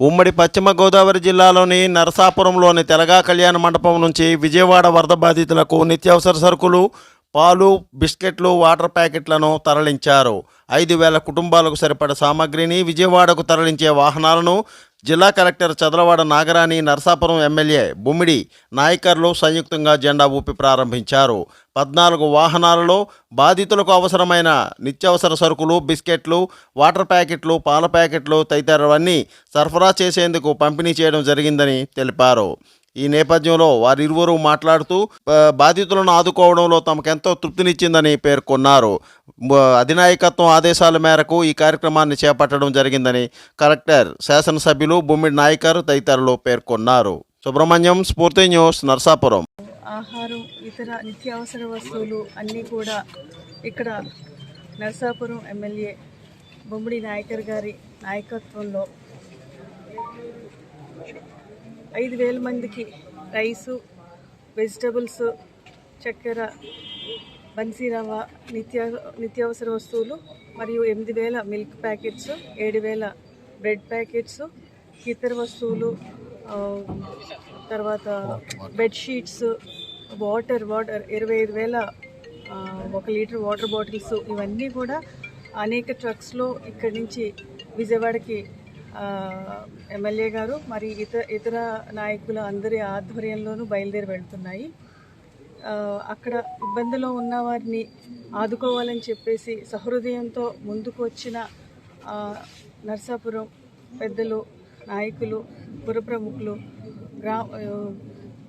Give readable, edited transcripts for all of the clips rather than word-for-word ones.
ఉమ్మడి పశ్చిమ గోదావరి జిల్లాలోని నరసాపురంలోని తెలగా కళ్యాణ మండపం నుంచి విజయవాడ వరద బాధితులకు నిత్యావసర సరుకులు, పాలు, బిస్కెట్లు, వాటర్ ప్యాకెట్లను తరలించారు. 5,000 కుటుంబాలకు సరిపడ సామగ్రిని విజయవాడకు తరలించే వాహనాలను జిల్లా కలెక్టర్ చదలవాడ నాగరాణి, నరసాపురం ఎమ్మెల్యే బుమ్మిడి నాయకర్లు సంయుక్తంగా జెండా ఊపి ప్రారంభించారు. 14 వాహనాలలో బాధితులకు అవసరమైన నిత్యావసర సరుకులు, బిస్కెట్లు, వాటర్ ప్యాకెట్లు, పాల ప్యాకెట్లు తదితరవన్నీ సరఫరా చేసేందుకు పంపిణీ చేయడం జరిగిందని తెలిపారు. ఈ నేపథ్యంలో వారిరువురు మాట్లాడుతూ బాధితులను ఆదుకోవడంలో తమకెంతో తృప్తినిచ్చిందని పేర్కొన్నారు. అధినాయకత్వం ఆదేశాల మేరకు ఈ కార్యక్రమాన్ని చేపట్టడం జరిగిందని కలెక్టర్, శాసనసభ్యులు బుమ్మిడి నాయకర్ తదితరులు పేర్కొన్నారు. సుబ్రహ్మణ్యం, స్ఫూర్తి న్యూస్, నరసాపురం. ఆహారం, ఇతర నిత్యావసర వస్తువులు అన్నీ కూడా ఇక్కడ నరసాపురం ఎమ్మెల్యే బొమ్మిడి నాయకర్ గారి నాయకత్వంలో 5,000 మందికి రైసు, వెజిటబుల్స్, చక్కెర, బన్సీరవ్వ, నిత్యావసర వస్తువులు మరియు 8,000 మిల్క్ ప్యాకెట్స్, 7,000 బ్రెడ్ ప్యాకెట్స్, ఇతర వస్తువులు, తర్వాత bedsheets, water 25,000 1 litre water bottles, ఇవన్నీ కూడా అనేక ట్రక్స్లో ఇక్కడి నుంచి విజయవాడకి ఎమ్మెల్యే గారు మరి ఇతర నాయకుల అందరి ఆధ్వర్యంలోనూ బయలుదేరి వెళ్తున్నాయి. అక్కడ ఇబ్బందిలో ఉన్న వారిని ఆదుకోవాలని చెప్పేసి సహృదయంతో ముందుకు వచ్చిన నరసాపురం పెద్దలు, నాయకులు, పుర ప్రముఖులు,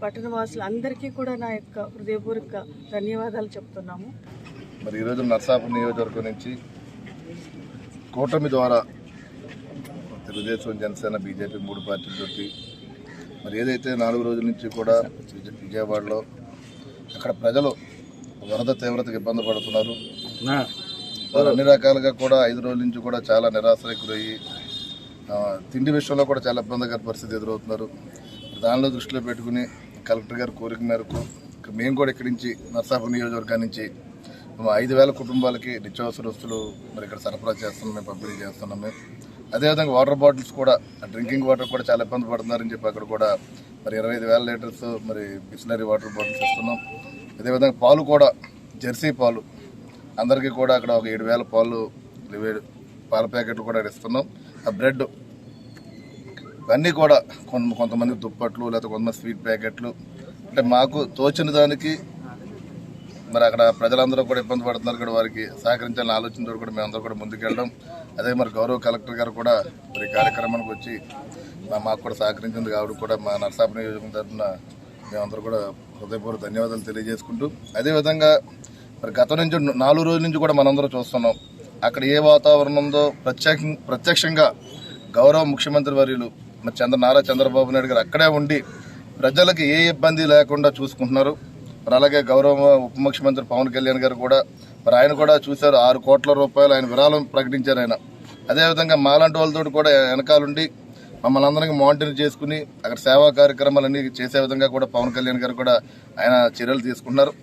పట్టణవాసులు అందరికీ కూడా నా యొక్క హృదయపూర్వక ధన్యవాదాలు చెప్తున్నాము. మరి ఈరోజు నరసాపురం నియోజకవర్గం నుంచి కూటమి ద్వారా తెలుగుదేశం, జనసేన, బీజేపీ 3 పార్టీలతోటి మరి ఏదైతే 4 రోజుల నుంచి కూడా విజయవాడలో అక్కడ ప్రజలు వరద తీవ్రతకు ఇబ్బంది పడుతున్నారు. వారు అన్ని రకాలుగా కూడా 5 రోజుల నుంచి కూడా చాలా నిరాశకు గురయ్యి తిండి విషయంలో కూడా చాలా ఇబ్బందికర పరిస్థితి ఎదురవుతున్నారు. దానిలో దృష్టిలో పెట్టుకుని కలెక్టర్ గారి కోరిక మేరకు మేము కూడా ఇక్కడి నుంచి నరసాపురం నియోజకవర్గం నుంచి 5,000 కుటుంబాలకి నిత్యావసర వస్తువులు మరి ఇక్కడ సరఫరా చేస్తున్నాం, మేము పంపిణీ చేస్తున్నాం. అదేవిధంగా వాటర్ బాటిల్స్ కూడా, డ్రింకింగ్ వాటర్ కూడా చాలా ఇబ్బంది పడుతున్నారని చెప్పి అక్కడ కూడా మరి 25,000 లీటర్స్ మరి బిస్లరీ వాటర్ బాటిల్స్ ఇస్తున్నాం. అదేవిధంగా పాలు కూడా, జెర్సీ పాలు అందరికీ కూడా అక్కడ ఒక 7,000 పాల ప్యాకెట్లు కూడా ఇస్తున్నాం. ఆ బ్రెడ్ ఇవన్నీ కూడా కొంతమంది దుప్పట్లు, లేకపోతే కొంతమంది స్వీట్ ప్యాకెట్లు, అంటే మాకు తోచిన దానికి మరి అక్కడ ప్రజలందరూ కూడా ఇబ్బంది పడుతున్నారు కూడా వారికి సహకరించాలని ఆలోచనతో కూడా మేమందరూ కూడా ముందుకెళ్ళడం. అదే మరి గౌరవ కలెక్టర్ గారు కూడా మరి కార్యక్రమానికి వచ్చి మాకు కూడా సహకరించింది కాబట్టి కూడా మా నరసాపురం నియోజకవర్గం తరఫున మేమందరూ కూడా హృదయపూర్వక ధన్యవాదాలు తెలియజేసుకుంటూ, అదేవిధంగా మరి గత నుంచి 4 రోజుల నుంచి కూడా మనందరూ చూస్తున్నాం అక్కడ ఏ వాతావరణం ఉందో ప్రత్యక్షంగా గౌరవ ముఖ్యమంత్రి వర్యులు మరి నారా చంద్రబాబు నాయుడు గారు అక్కడే ఉండి ప్రజలకు ఏ ఇబ్బంది లేకుండా చూసుకుంటున్నారు. మరి అలాగే గౌరవ ఉప ముఖ్యమంత్రి పవన్ కళ్యాణ్ గారు కూడా మరి ఆయన కూడా చూశారు, 6 కోట్ల రూపాయలు ఆయన విరాళం ప్రకటించారు ఆయన. అదేవిధంగా మాలాంటి వాళ్ళతో కూడా వెనకాలండి మమ్మల్ని అందరికీ మానిటర్ చేసుకుని అక్కడ సేవా కార్యక్రమాలన్నీ చేసే విధంగా కూడా పవన్ కళ్యాణ్ గారు కూడా ఆయన చర్యలు తీసుకుంటున్నారు.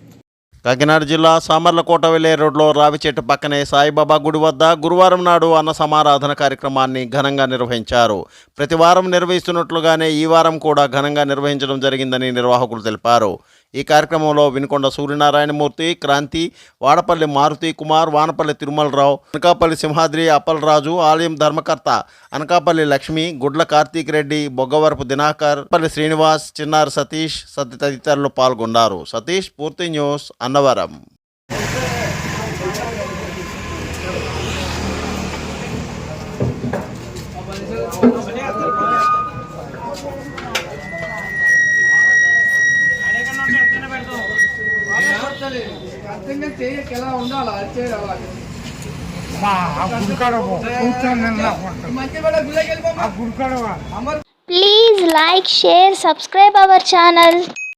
కాకినాడ జిల్లా సామర్లకోట వెళ్లే రోడ్లో రావి చెట్టు పక్కనే సాయిబాబా గుడి వద్ద గురువారం నాడు అన్న సమారాధన కార్యక్రమాన్ని ఘనంగా నిర్వహించారు. ప్రతి వారం నిర్వహిస్తున్నట్లుగానే ఈ వారం కూడా ఘనంగా నిర్వహించడం జరిగిందని నిర్వాహకులు తెలిపారు. ఈ కార్యక్రమంలో వినుకొండ సూర్యనారాయణమూర్తి, క్రాంతి, వాడపల్లి మారుతి కుమార్, వానపల్లి తిరుమలరావు, అనకాపల్లి సింహాద్రి అప్పలరాజు, ఆలయం ధర్మకర్త అనకాపల్లి లక్ష్మి, గుడ్ల కార్తీక్ రెడ్డి, బొగ్గవరపు దినాకర్, పల్లి శ్రీనివాస్, చిన్నారి సతీష్ తదితరులు పాల్గొన్నారు. సతీష్, పూర్తి news, Annavaram. Please like, share, subscribe our channel.